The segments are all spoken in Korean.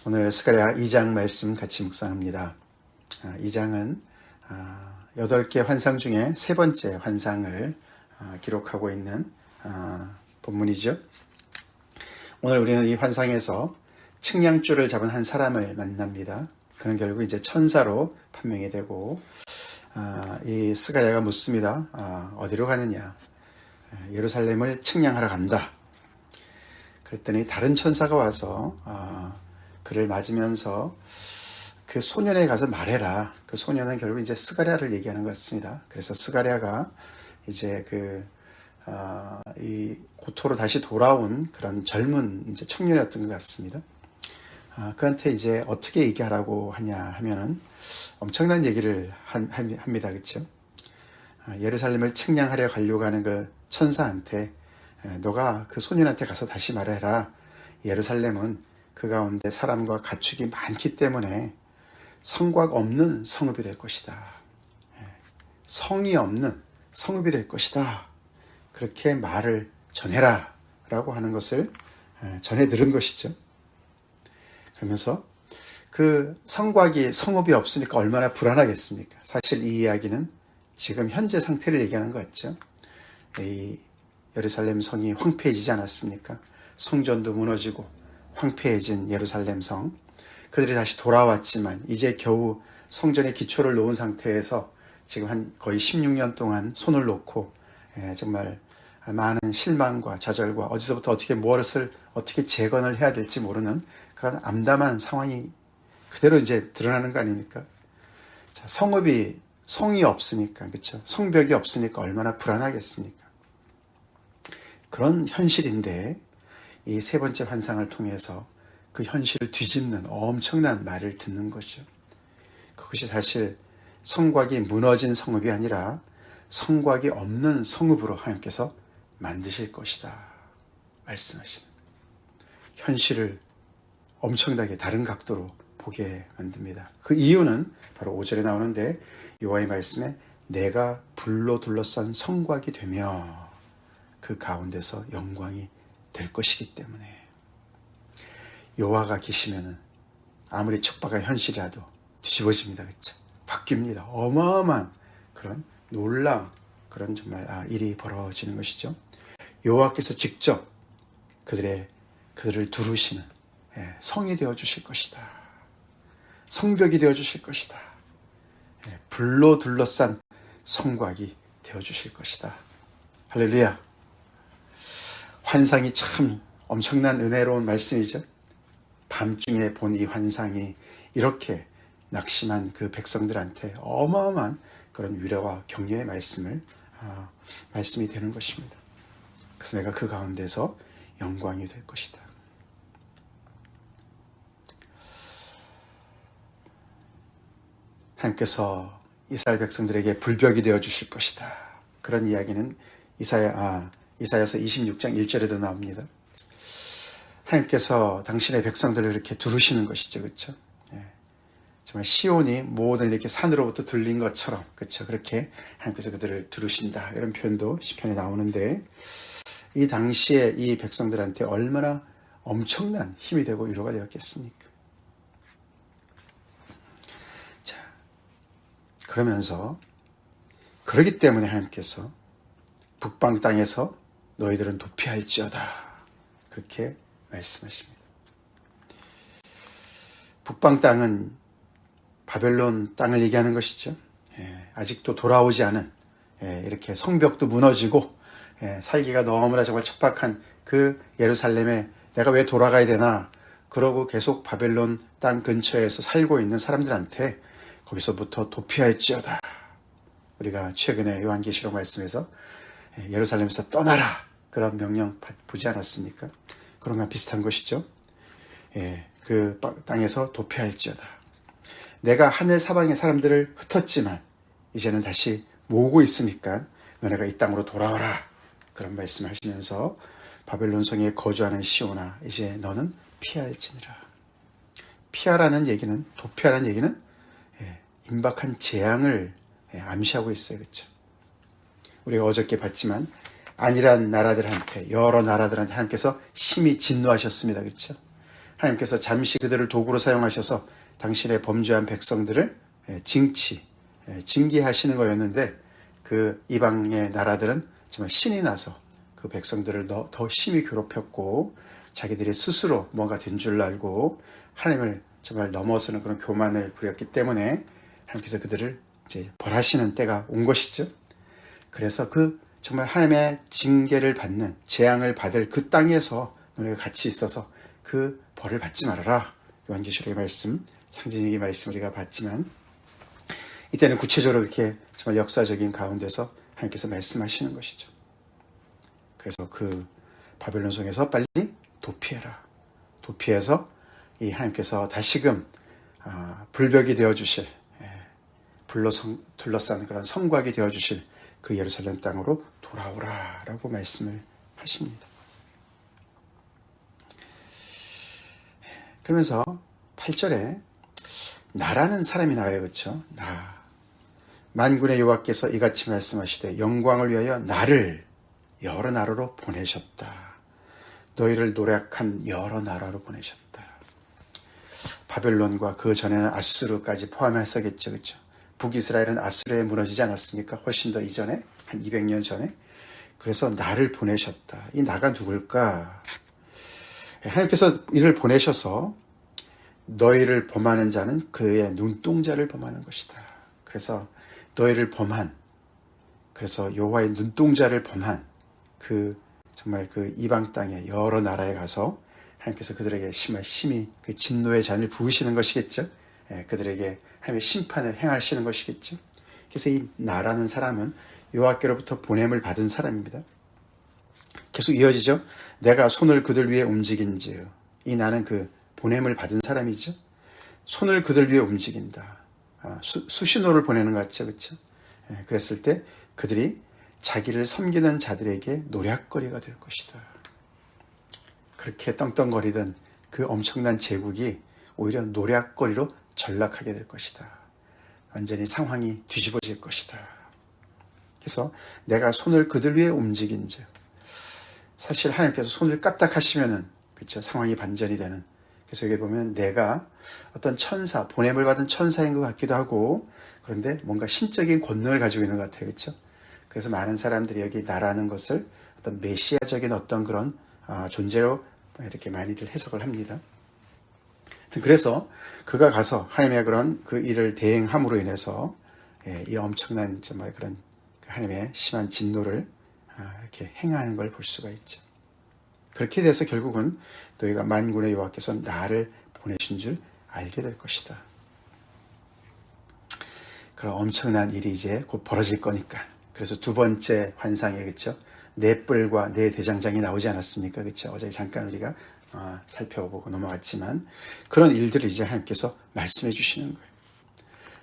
오늘 스가랴 2장 말씀 같이 묵상합니다. 2장은 8개 환상 중에 세 번째 환상을 기록하고 있는 본문이죠. 오늘 우리는 이 환상에서 측량줄을 잡은 한 사람을 만납니다. 그는 결국 이제 천사로 판명이 되고 이 스가랴가 묻습니다. 어디로 가느냐? 예루살렘을 측량하러 간다. 그랬더니 다른 천사가 와서 그를 맞으면서 그 소년에 가서 말해라. 그 소년은 결국 이제 스가랴를 얘기하는 것 같습니다. 그래서 스가랴가 이제 이 고토로 다시 돌아온 그런 젊은 이제 청년이었던 것 같습니다. 그한테 이제 어떻게 얘기하라고 하냐 하면은 엄청난 얘기를 합니다. 그렇죠? 예루살렘을 측량하려 가려고 하는 그 천사한테 너가 그 소년한테 가서 다시 말해라. 예루살렘은 그 가운데 사람과 가축이 많기 때문에 성곽 없는 성읍이 될 것이다. 성이 없는 성읍이 될 것이다. 그렇게 말을 전해라 라고 하는 것을 전해 들은 것이죠. 그러면서 그 성곽이 성읍이 없으니까 얼마나 불안하겠습니까? 사실 이 이야기는 지금 현재 상태를 얘기하는 것 같죠. 이 예루살렘 성이 황폐해지지 않았습니까? 성전도 무너지고 황폐해진 예루살렘 성, 그들이 다시 돌아왔지만 이제 겨우 성전의 기초를 놓은 상태에서 지금 한 거의 16년 동안 손을 놓고 정말 많은 실망과 좌절과 어디서부터 어떻게 무엇을 어떻게 재건을 해야 될지 모르는 그런 암담한 상황이 그대로 이제 드러나는 거 아닙니까? 자, 성이 없으니까, 그렇죠? 성벽이 없으니까 얼마나 불안하겠습니까? 그런 현실인데 이 세 번째 환상을 통해서 그 현실을 뒤집는 엄청난 말을 듣는 거죠. 그것이 사실 성곽이 무너진 성읍이 아니라 성곽이 없는 성읍으로 하나님께서 만드실 것이다 말씀하시는 거예요. 현실을 엄청나게 다른 각도로 보게 만듭니다. 그 이유는 바로 5절에 나오는데 여호와의 말씀에 내가 불로 둘러싼 성곽이 되며 그 가운데서 영광이 될 것이기 때문에 여호와가 계시면은 아무리 척박한 현실이라도 뒤집어집니다. 그렇죠? 바뀝니다. 어마어마한 그런 놀라운 그런 정말 일이 벌어지는 것이죠. 여호와께서 직접 그들을 두르시는 성이 되어 주실 것이다. 성벽이 되어 주실 것이다. 불로 둘러싼 성곽이 되어 주실 것이다. 할렐루야. 환상이 참 엄청난 은혜로운 말씀이죠. 밤중에 본 이 환상이 이렇게 낙심한 그 백성들한테 어마어마한 그런 위로와 격려의 말씀이 되는 것입니다. 그래서 내가 그 가운데서 영광이 될 것이다. 하나님께서 이스라엘 백성들에게 불벽이 되어 주실 것이다. 그런 이야기는 이사야서 26장 1절에도 나옵니다. 하나님께서 당신의 백성들을 이렇게 두르시는 것이죠. 그렇죠? 정말 시온이 모든 이렇게 산으로부터 둘린 것처럼, 그렇죠? 그렇게 하나님께서 그들을 두르신다. 이런 표현도 시편에 나오는데 이 당시에 이 백성들한테 얼마나 엄청난 힘이 되고 위로가 되었겠습니까? 자, 그러기 때문에 하나님께서 북방 땅에서 너희들은 도피할지어다. 그렇게 말씀하십니다. 북방 땅은 바벨론 땅을 얘기하는 것이죠. 아직도 돌아오지 않은 이렇게 성벽도 무너지고 살기가 너무나 정말 척박한 그 예루살렘에 내가 왜 돌아가야 되나 그러고 계속 바벨론 땅 근처에서 살고 있는 사람들한테 거기서부터 도피할지어다. 우리가 최근에 요한계시록 말씀에서 예루살렘에서 떠나라 그런 명령 보지 않았습니까? 그런 것 비슷한 것이죠. 그 땅에서 도피할지어다. 내가 하늘 사방의 사람들을 흩었지만 이제는 다시 모으고 있으니까 너네가 이 땅으로 돌아와라. 그런 말씀을 하시면서 바벨론 성에 거주하는 시온아 이제 너는 피할지니라. 피하라는 얘기는 도피하라는 얘기는 임박한 재앙을 암시하고 있어요. 그렇죠? 우리가 어저께 봤지만 안일한 나라들한테 여러 나라들한테 하나님께서 심히 진노하셨습니다. 그렇죠? 하나님께서 잠시 그들을 도구로 사용하셔서 당신의 범죄한 백성들을 징계하시는 거였는데, 그 이방의 나라들은 정말 신이 나서 그 백성들을 더 심히 괴롭혔고, 자기들이 스스로 뭔가 된 줄 알고 하나님을 정말 넘어서는 그런 교만을 부렸기 때문에 하나님께서 그들을 이제 벌하시는 때가 온 것이죠. 그래서 그 정말 하나님의 징계를 받는, 재앙을 받을 그 땅에서 너희가 같이 있어서 그 벌을 받지 말아라. 요한계시록의 말씀, 상징적인 말씀 우리가 봤지만, 이때는 구체적으로 이렇게 정말 역사적인 가운데서 하나님께서 말씀하시는 것이죠. 그래서 그 바벨론 성에서 빨리 도피해라. 도피해서 이 하나님께서 다시금 불벽이 되어주실, 불로 둘러싼 그런 성곽이 되어주실 그 예루살렘 땅으로 돌아오라 라고 말씀을 하십니다. 그러면서 8절에 나라는 사람이 나와요. 그렇죠? 나. 만군의 여호와께서 이같이 말씀하시되 영광을 위하여 나를 여러 나라로 보내셨다. 너희를 노력한 여러 나라로 보내셨다. 바벨론과 그 전에는 아수르까지 포함해서겠죠. 그렇죠? 북이스라엘은 아수르에 무너지지 않았습니까? 훨씬 더 이전에, 한 200년 전에. 그래서 나를 보내셨다. 이 나가 누굴까? 하나님께서 이를 보내셔서 너희를 범하는 자는 그의 눈동자를 범하는 것이다. 그래서 너희를 범한, 그래서 여호와의 눈동자를 범한 그 정말 그 이방 땅의 여러 나라에 가서 하나님께서 그들에게 심히 그 진노의 잔을 부으시는 것이겠죠. 그들에게 하나님의 심판을 행하시는 것이겠죠. 그래서 이 나라는 사람은 여호와께로부터 보냄을 받은 사람입니다. 계속 이어지죠. 내가 손을 그들 위에 움직인즉, 이 나는 그 보냄을 받은 사람이죠. 손을 그들 위에 움직인다. 수신호를 보내는 것 같죠. 그렇죠? 그랬을 때 그들이 자기를 섬기는 자들에게 노략거리가 될 것이다. 그렇게 떵떵거리던 그 엄청난 제국이 오히려 노략거리로 전락하게 될 것이다. 완전히 상황이 뒤집어질 것이다. 그래서 내가 손을 그들 위에 움직인즉, 사실 하나님께서 손을 까딱하시면은, 그렇죠, 상황이 반전이 되는. 그래서 여기 보면 내가 어떤 천사, 보냄을 받은 천사인 것 같기도 하고, 그런데 뭔가 신적인 권능을 가지고 있는 것 같아요. 그렇죠? 그래서 많은 사람들이 여기 나라는 것을 어떤 메시아적인 어떤 그런 존재로 이렇게 많이들 해석을 합니다. 그래서 그가 가서 하나님의 그런 그 일을 대행함으로 인해서 이 엄청난 정말 그런 하나님의 심한 진노를 이렇게 행하는 걸 볼 수가 있죠. 그렇게 돼서 결국은 너희가 만군의 여호와께서 나를 보내신 줄 알게 될 것이다. 그런 엄청난 일이 이제 곧 벌어질 거니까. 그래서 두 번째 환상에, 그렇죠, 네 뿔과 네 대장장이 나오지 않았습니까? 그렇죠? 어제 잠깐 우리가 살펴보고 넘어갔지만 그런 일들을 이제 하나님께서 말씀해 주시는 거예요.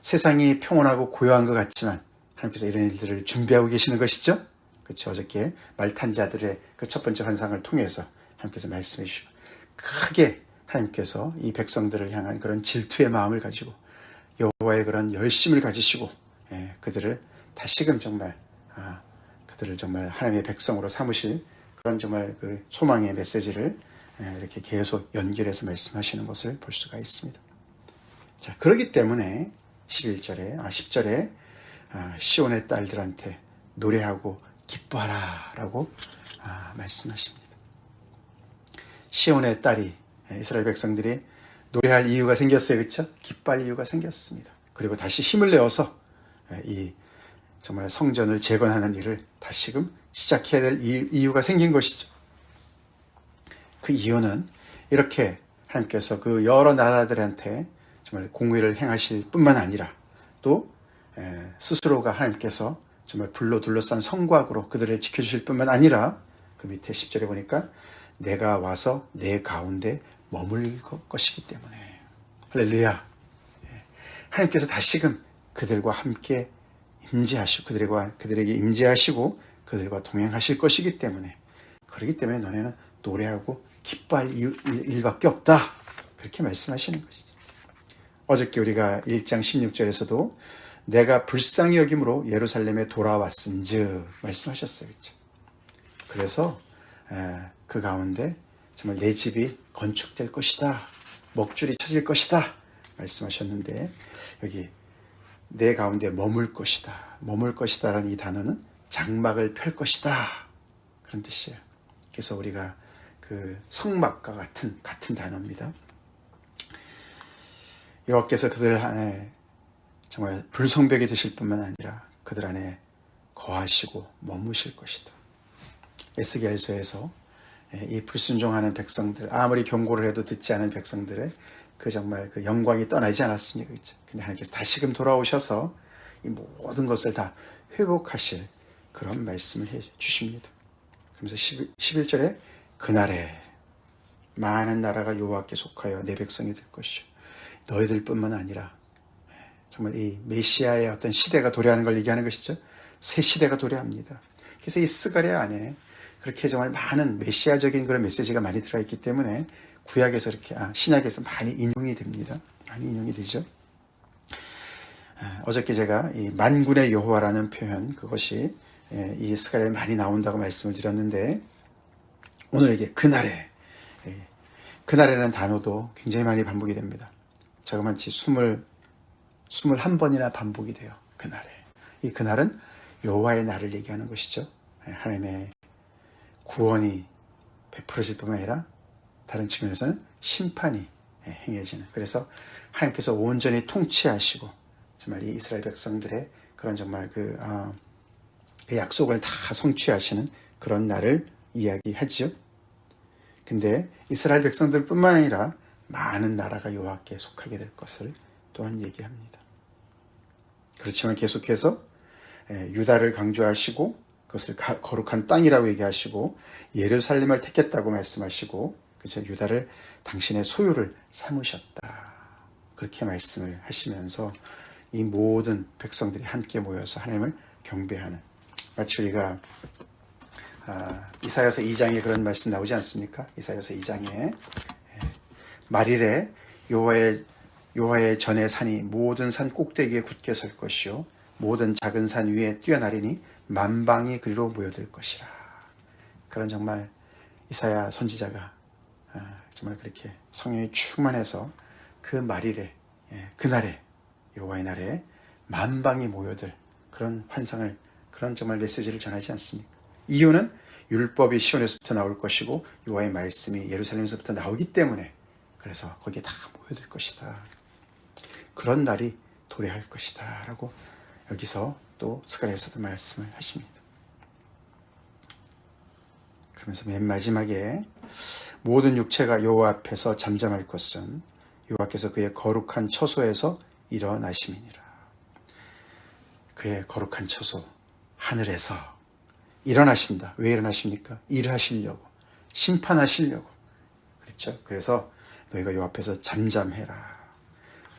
세상이 평온하고 고요한 것 같지만 하나님께서 이런 일들을 준비하고 계시는 것이죠. 그렇죠? 어저께 말탄 자들의 그 첫 번째 환상을 통해서 하나님께서 말씀해 주시고, 크게 하나님께서 이 백성들을 향한 그런 질투의 마음을 가지고 여호와의 그런 열심을 가지시고 그들을 다시금 정말 그들을 정말 하나님의 백성으로 삼으실 그런 정말 그 소망의 메시지를 이렇게 계속 연결해서 말씀하시는 것을 볼 수가 있습니다. 자, 그렇기 때문에 10절에 시온의 딸들한테 노래하고 기뻐하라 라고 말씀하십니다. 시온의 딸이, 이스라엘 백성들이 노래할 이유가 생겼어요. 그렇죠? 기뻐할 이유가 생겼습니다. 그리고 다시 힘을 내어서 이 정말 성전을 재건하는 일을 다시금 시작해야 될 이유가 생긴 것이죠. 그 이유는 이렇게 하나님께서 그 여러 나라들한테 정말 공의를 행하실 뿐만 아니라 또 스스로가 하나님께서 정말 불로 둘러싼 성곽으로 그들을 지켜주실 뿐만 아니라 그 밑에 10절에 보니까 내가 와서 내 가운데 머물 것이기 때문에. 할렐루야. 하나님께서 다시금 그들과 함께 임재하시고 그들에게 임재하시고 그들과 동행하실 것이기 때문에, 그렇기 때문에 너네는 노래하고 기뻐할 일밖에 없다. 그렇게 말씀하시는 것이죠. 어저께 우리가 1장 16절에서도 내가 불쌍히 여김으로 예루살렘에 돌아왔은즉 말씀하셨어요. 그렇죠? 그래서 그 가운데 정말 내 집이 건축될 것이다. 먹줄이 쳐질 것이다. 말씀하셨는데 여기 내 가운데 머물 것이다. 머물 것이다라는 이 단어는 장막을 펼 것이다. 그런 뜻이에요. 그래서 우리가 그 성막과 같은 단어입니다. 여호와께서 그들 안에 정말 불성벽이 되실 뿐만 아니라 그들 안에 거하시고 머무실 것이다. 에스겔서에서 이 불순종하는 백성들, 아무리 경고를 해도 듣지 않은 백성들의 그 정말 그 영광이 떠나지 않았습니까? 그렇죠? 근데 하나님께서 다시금 돌아오셔서 이 모든 것을 다 회복하실 그런 말씀을 해 주십니다. 그러면서 11절에 그날에 많은 나라가 여호와께 속하여 내 백성이 될 것이요. 너희들뿐만 아니라 정말 이 메시아의 어떤 시대가 도래하는 걸 얘기하는 것이죠. 새 시대가 도래합니다. 그래서 이 스가랴 안에 그렇게 정말 많은 메시아적인 그런 메시지가 많이 들어있기 때문에 구약에서 이렇게 신약에서 많이 인용이 됩니다. 많이 인용이 되죠. 어저께 제가 이 만군의 여호와라는 표현, 그것이 이 스가랴에 많이 나온다고 말씀을 드렸는데, 오늘 이게 그날에, 그날에라는 단어도 굉장히 많이 반복이 됩니다. 자그마치 21번이나 반복이 돼요. 그날에. 이 그날은 여호와의 날을 얘기하는 것이죠. 하나님의 구원이 베풀어질 뿐만 아니라 다른 측면에서는 심판이 행해지는, 그래서 하나님께서 온전히 통치하시고 정말 이 이스라엘 백성들의 그런 정말 그 약속을 다 성취하시는 그런 날을 이야기하죠. 근데 이스라엘 백성들뿐만 아니라 많은 나라가 여호와께 속하게 될 것을 또한 얘기합니다. 그렇지만 계속해서 유다를 강조하시고 그것을 거룩한 땅이라고 얘기하시고 예루살렘을 택했다고 말씀하시고, 그죠? 유다를 당신의 소유를 삼으셨다. 그렇게 말씀을 하시면서 이 모든 백성들이 함께 모여서 하나님을 경배하는, 마치 우리가 이사야서 2장에 그런 말씀 나오지 않습니까? 이사야서 2장에 말일에 여호와의 전의 산이 모든 산 꼭대기에 굳게 설 것이요 모든 작은 산 위에 뛰어나리니 만방이 그리로 모여들 것이라. 그런 정말 이사야 선지자가 정말 그렇게 성령이 충만해서 그 말일에, 그날에, 여호와의 날에 만방이 모여들 그런 환상을, 그런 정말 메시지를 전하지 않습니까? 이유는 율법이 시온에서부터 나올 것이고 여호와의 말씀이 예루살렘에서부터 나오기 때문에, 그래서 거기에 다 모여들 것이다. 그런 날이 도래할 것이다 라고 여기서 또 스가랴에서도 말씀을 하십니다. 그러면서 맨 마지막에 모든 육체가 여호와 앞에서 잠잠할 것은 여호와께서 그의 거룩한 처소에서 일어나심이니라. 그의 거룩한 처소 하늘에서 일어나신다. 왜 일어나십니까? 일하시려고, 심판하시려고. 그렇죠? 그래서 너희가 요 앞에서 잠잠해라.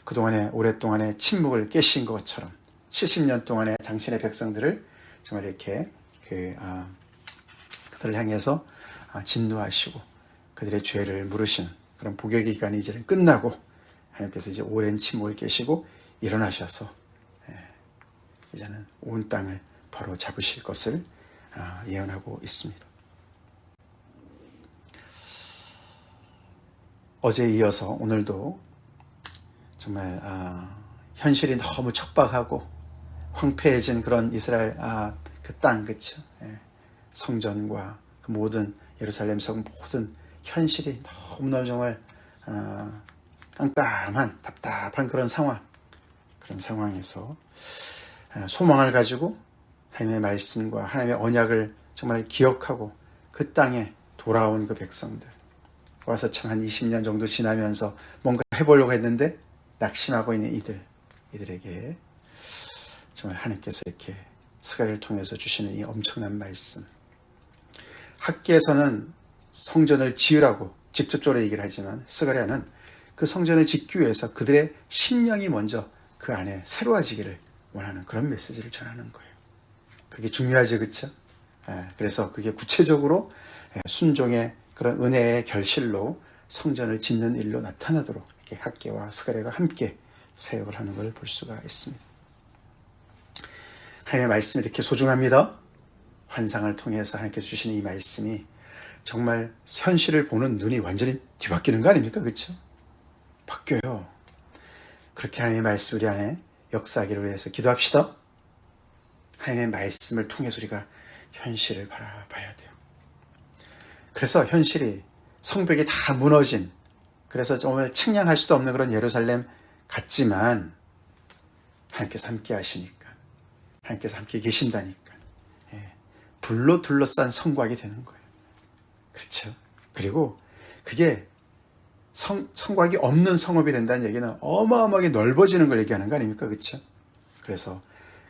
그동안에 오랫동안에 침묵을 깨신 것처럼 70년 동안에 당신의 백성들을 정말 이렇게 그들을 향해서 진노하시고 그들의 죄를 물으시는 그런 복역의 기간이 이제는 끝나고 하나님께서 이제 오랜 침묵을 깨시고 일어나셔서 이제는 온 땅을 바로 잡으실 것을 예언하고 있습니다. 어제에 이어서 오늘도 정말 현실이 너무 척박하고 황폐해진 그런 이스라엘 그 땅, 그렇죠? 성전과 그 모든 예루살렘 성 모든 현실이 너무너무 정말 깜깜한 답답한 그런 상황에서 소망을 가지고 하나님의 말씀과 하나님의 언약을 정말 기억하고 그 땅에 돌아온 그 백성들, 와서 참 한 20년 정도 지나면서 뭔가 해보려고 했는데 낙심하고 있는 이들에게 정말 하나님께서 이렇게 스가랴를 통해서 주시는 이 엄청난 말씀. 학계에서는 성전을 지으라고 직접적으로 얘기를 하지만 스가랴는 그 성전을 짓기 위해서 그들의 심령이 먼저 그 안에 새로워지기를 원하는 그런 메시지를 전하는 거예요. 그게 중요하죠, 그렇죠? 그래서 그게 구체적으로 순종의 그런 은혜의 결실로 성전을 짓는 일로 나타나도록 이렇게 학계와 스가랴가 함께 사역을 하는 걸 볼 수가 있습니다. 하나님의 말씀이 이렇게 소중합니다. 환상을 통해서 하나님께서 주시는 이 말씀이 정말 현실을 보는 눈이 완전히 뒤바뀌는 거 아닙니까? 그렇죠? 바뀌어요. 그렇게 하나님의 말씀 우리 안에 역사하기를 위해서 기도합시다. 하나님의 말씀을 통해서 우리가 현실을 바라봐야 돼요. 그래서 현실이 성벽이 다 무너진, 그래서 정말 측량할 수도 없는 그런 예루살렘 같지만 하나님께서 함께 하시니까, 하나님께서 함께 계신다니까, 불로 둘러싼 성곽이 되는 거예요. 그렇죠? 그리고 그게 성곽이 없는 성읍이 된다는 얘기는 어마어마하게 넓어지는 걸 얘기하는 거 아닙니까? 그렇죠? 그래서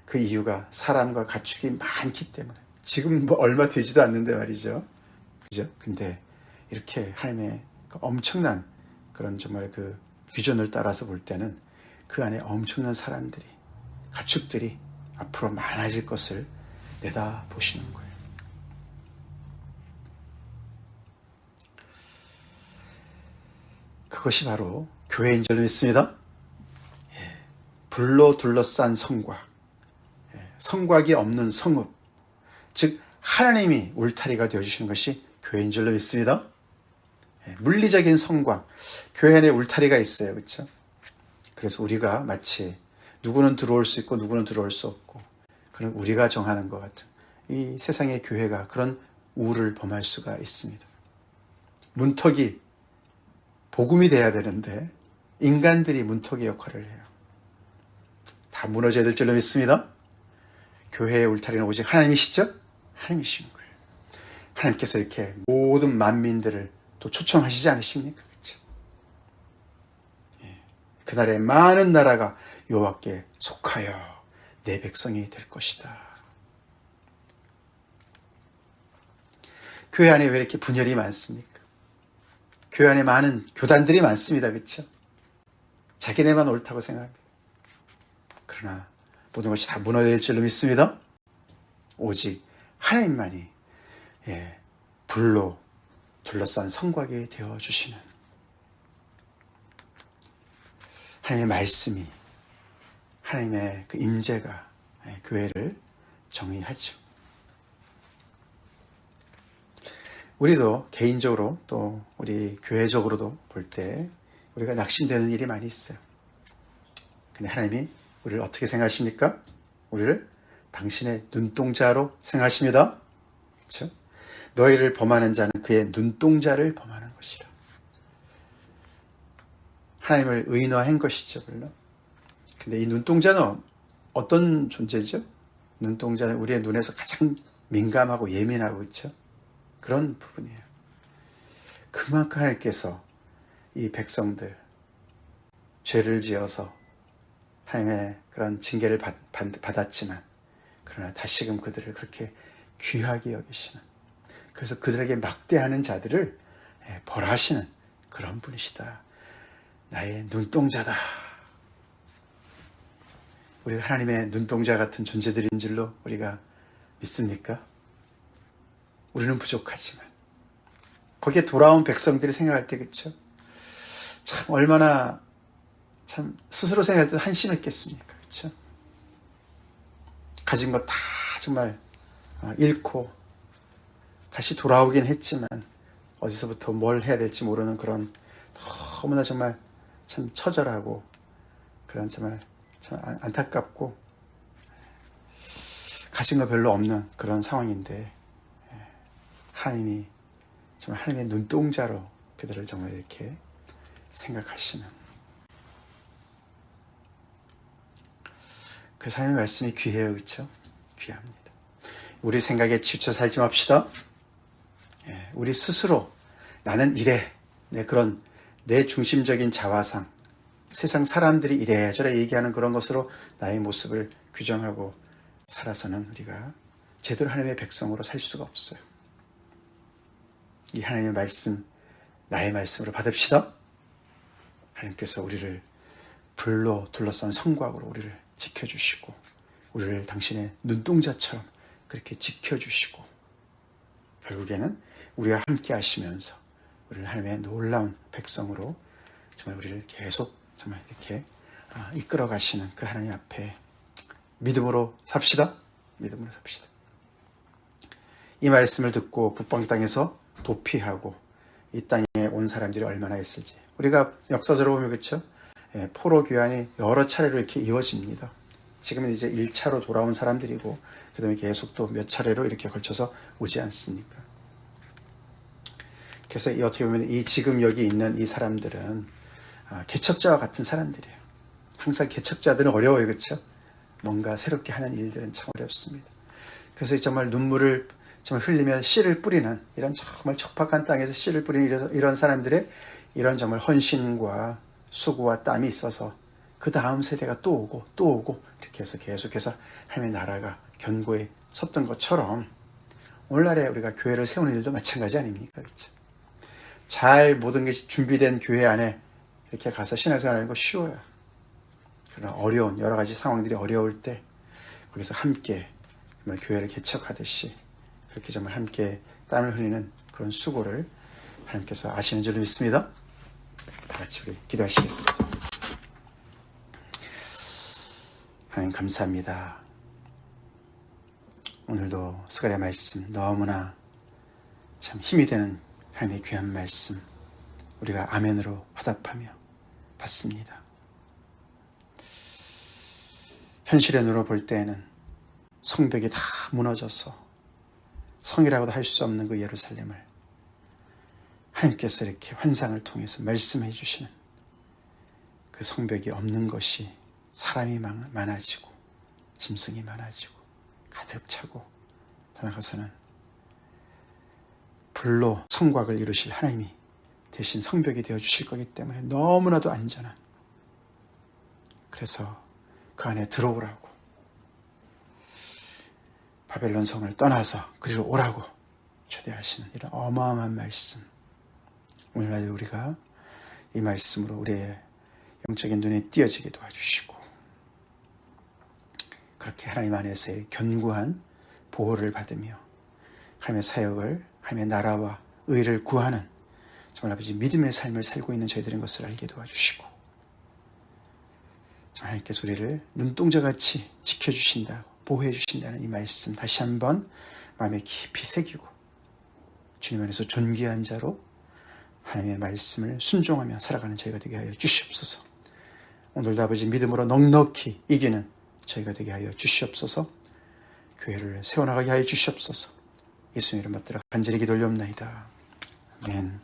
그 이유가 사람과 가축이 많기 때문에, 지금 뭐 얼마 되지도 않는데 말이죠. 그죠? 근데 이렇게 하나님의 그 엄청난 그런 정말 그 비전을 따라서 볼 때는 그 안에 엄청난 사람들이, 가축들이 앞으로 많아질 것을 내다보시는 거예요. 그것이 바로 교회인 줄 믿습니다. 불로 둘러싼 성곽, 성곽이 없는 성읍, 즉 하나님이 울타리가 되어주시는 것이 교회인 줄로 믿습니다. 물리적인 성곽, 교회 안에 울타리가 있어요. 그렇죠? 그래서 우리가 마치 누구는 들어올 수 있고 누구는 들어올 수 없고, 그런 우리가 정하는 것 같은 이 세상의 교회가 그런 우를 범할 수가 있습니다. 문턱이 복음이 돼야 되는데 인간들이 문턱의 역할을 해요. 다 무너져야 될 줄로 믿습니다. 교회의 울타리는 오직 하나님이시죠? 하나님이신 거예요. 하나님께서 이렇게 모든 만민들을 또 초청하시지 않으십니까? 그렇죠? 그날에 많은 나라가 여호와께 속하여 내 백성이 될 것이다. 교회 안에 왜 이렇게 분열이 많습니까? 교회 안에 많은 교단들이 많습니다. 그렇죠? 자기네만 옳다고 생각합니다. 그러나 모든 것이 다 무너질 줄로 믿습니다. 오직 하나님만이 불로 둘러싼 성곽이 되어주시는, 하나님의 말씀이, 하나님의 그 임재가 교회를 정의하죠. 우리도 개인적으로 또 우리 교회적으로도 볼 때 우리가 낙심되는 일이 많이 있어요. 근데 하나님이 우리를 어떻게 생각하십니까? 우리를 당신의 눈동자로 생각하십니다. 그렇죠? 너희를 범하는 자는 그의 눈동자를 범하는 것이라. 하나님을 의인화한 것이죠, 물론. 근데 이 눈동자는 어떤 존재죠? 눈동자는 우리의 눈에서 가장 민감하고 예민하고, 그렇죠? 그런 부분이에요. 그만큼 하나님께서 이 백성들, 죄를 지어서 하나님의 그런 징계를 받았지만, 그러나 다시금 그들을 그렇게 귀하게 여기시는, 그래서 그들에게 막대하는 자들을 벌하시는 그런 분이시다. 나의 눈동자다. 우리가 하나님의 눈동자 같은 존재들인 줄로 우리가 믿습니까? 우리는 부족하지만 거기에 돌아온 백성들이 생각할 때, 그렇죠? 참 얼마나 참 스스로 생각할 때 한심했겠습니까? 그렇죠? 가진 거 다 정말 잃고 다시 돌아오긴 했지만 어디서부터 뭘 해야 될지 모르는 그런 너무나 정말 참 처절하고 그런 정말 참 안타깝고 가진 거 별로 없는 그런 상황인데, 하나님이 정말 하나님의 눈동자로 그들을 정말 이렇게 생각하시는, 그 하나님의 말씀이 귀해요. 그렇죠? 귀합니다. 우리 생각에 치우쳐 살지 맙시다. 우리 스스로 나는 이래, 그런 내 중심적인 자화상, 세상 사람들이 이래저래 얘기하는 그런 것으로 나의 모습을 규정하고 살아서는 우리가 제대로 하나님의 백성으로 살 수가 없어요. 이 하나님의 말씀, 나의 말씀으로 받읍시다. 하나님께서 우리를 불로 둘러싼 성곽으로 우리를 지켜주시고, 우리를 당신의 눈동자처럼 그렇게 지켜주시고, 결국에는 우리와 함께 하시면서 우리를 하나님의 놀라운 백성으로 정말 우리를 계속 정말 이렇게 이끌어 가시는 그 하나님 앞에 믿음으로 삽시다. 믿음으로 삽시다. 이 말씀을 듣고 북방 땅에서 도피하고 이 땅에 온 사람들이 얼마나 있을지. 우리가 역사적으로 보면 그렇죠. 포로 귀환이 여러 차례로 이렇게 이어집니다. 지금은 이제 1차로 돌아온 사람들이고 그 다음에 계속 또 몇 차례로 이렇게 걸쳐서 오지 않습니까? 그래서 어떻게 보면 이 지금 여기 있는 이 사람들은 개척자와 같은 사람들이에요. 항상 개척자들은 어려워요. 그렇죠? 뭔가 새롭게 하는 일들은 참 어렵습니다. 그래서 정말 눈물을 정말 흘리며 씨를 뿌리는 이런 정말 척박한 땅에서 씨를 뿌리는 이런 사람들의 이런 정말 헌신과 수고와 땀이 있어서 그 다음 세대가 또 오고 또 오고 이렇게 해서 계속해서 하나님의 나라가 견고히 섰던 것처럼 오늘날에 우리가 교회를 세우는 일도 마찬가지 아닙니까? 그렇죠? 잘 모든 것이 준비된 교회 안에 이렇게 가서 신앙생활하는 거 쉬워요. 그러나 어려운 여러 가지 상황들이 어려울 때 거기서 함께 정말 교회를 개척하듯이 그렇게 정말 함께 땀을 흘리는 그런 수고를 하나님께서 아시는 줄로 믿습니다. 다 같이 우리 기도하시겠습니다. 하나님 감사합니다. 오늘도 스가랴 말씀 너무나 참 힘이 되는 하나님의 귀한 말씀 우리가 아멘으로 화답하며 받습니다. 현실의 눈으로 볼 때에는 성벽이 다 무너져서 성이라고도 할 수 없는 그 예루살렘을 하나님께서 이렇게 환상을 통해서 말씀해 주시는 그 성벽이 없는 것이 사람이 많아지고 짐승이 많아지고 가득 차고 더 나아가서는 불로 성곽을 이루실 하나님이 대신 성벽이 되어 주실 거기 때문에 너무나도 안전한, 그래서 그 안에 들어오라고, 바벨론 성을 떠나서 그리로 오라고 초대하시는 이런 어마어마한 말씀, 오늘날 우리가 이 말씀으로 우리의 영적인 눈에 띄어지게 도와주시고 그렇게 하나님 안에서의 견고한 보호를 받으며 하나님의 사역을, 하나님의 나라와 의를 구하는 정말 아버지 믿음의 삶을 살고 있는 저희들인 것을 알게 도와주시고 하나님께서 우리를 눈동자같이 지켜주신다고 보호해 주신다는 이 말씀 다시 한번 마음에 깊이 새기고 주님 안에서 존귀한 자로 하나님의 말씀을 순종하며 살아가는 저희가 되게 하여 주시옵소서. 오늘도 아버지 믿음으로 넉넉히 이기는 저희가 되게 하여 주시옵소서. 교회를 세워나가게 하여 주시옵소서. 예수님 이름 받들어 간절히 기도 올려옵나이다. 아멘.